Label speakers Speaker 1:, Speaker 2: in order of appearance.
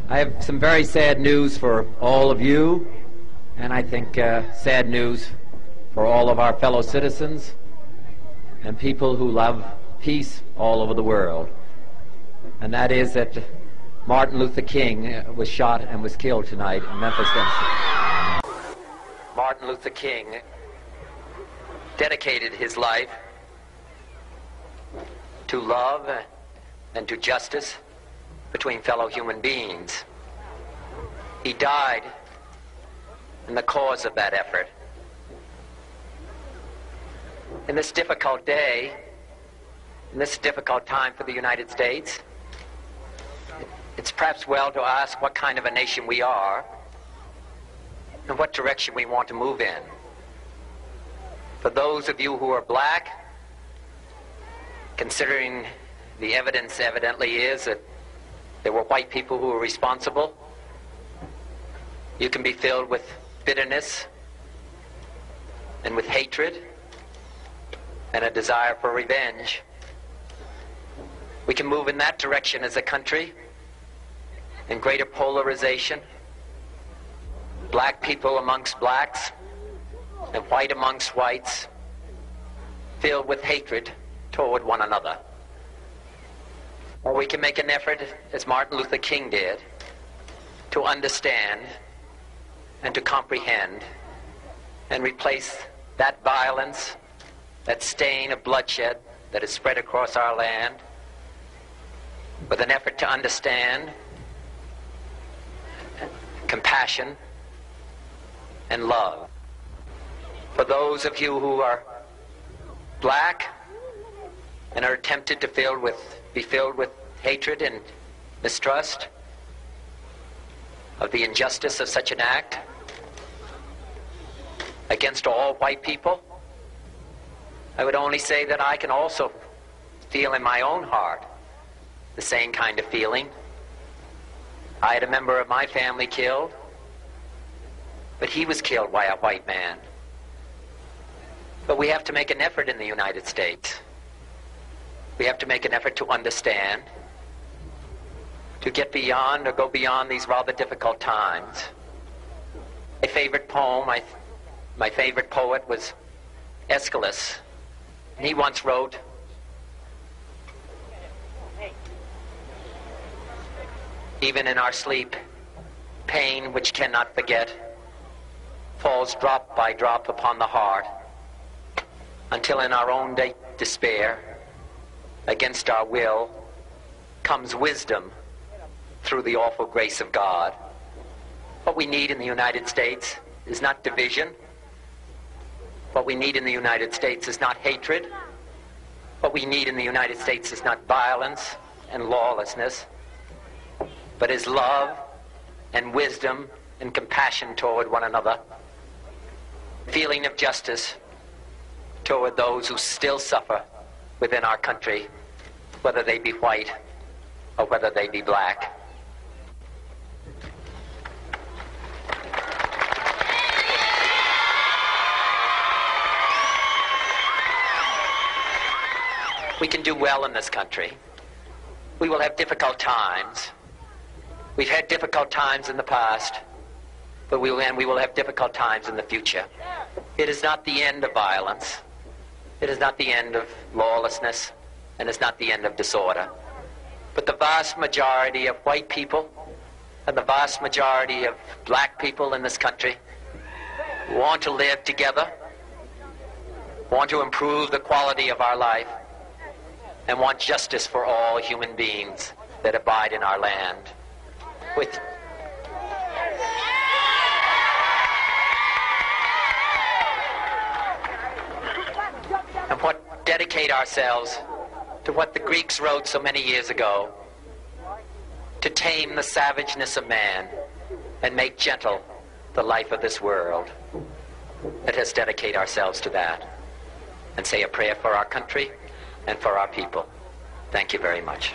Speaker 1: I have some very sad news for all of you, and I think sad news for all of our fellow citizens and people who love peace all over the world. And that is that Martin Luther King was shot and was killed tonight in Memphis, Tennessee. Martin Luther King dedicated his life to love and to justice between fellow human beings. He died in the cause of that effort. In this difficult day, in this difficult time for the United States, it's perhaps well to ask what kind of a nation we are and what direction we want to move in. For those of you who are black, considering the evidence evidently is that there were white people who were responsible, you can be filled with bitterness and with hatred and a desire for revenge. We can move in that direction as a country, in greater polarization, black people amongst blacks and white amongst whites, filled with hatred toward one another. Or we can make an effort, as Martin Luther King did, to understand and to comprehend and replace that violence, that stain of bloodshed that is spread across our land, with an effort to understand compassion and love. For those of you who are black and are tempted to be filled with hatred and mistrust of the injustice of such an act against all white people, I would only say that I can also feel in my own heart the same kind of feeling. I had a member of my family killed, but he was killed by a white man. But we have to make an effort in the United States. We have to make an effort to understand, to get beyond or go beyond these rather difficult times. My favorite poem, my favorite poet was Aeschylus. And he once wrote, "Even in our sleep, pain which cannot forget falls drop by drop upon the heart, until in our own despair, against our will, comes wisdom through the awful grace of God." What we need in the United States is not division. What we need in the United States is not hatred. What we need in the United States is not violence and lawlessness, but is love and wisdom and compassion toward one another, feeling of justice toward those who still suffer within our country, whether they be white or whether they be black. We can do well in this country. We will have difficult times. We've had difficult times in the past, but we will have difficult times in the future. It is not the end of violence. It is not the end of lawlessness, and it's not the end of disorder. But the vast majority of white people and the vast majority of black people in this country want to live together, want to improve the quality of our life, and want justice for all human beings that abide in our land. And dedicate ourselves to what the Greeks wrote so many years ago, to tame the savageness of man and make gentle the life of this world. Let us dedicate ourselves to that and say a prayer for our country and for our people. Thank you very much.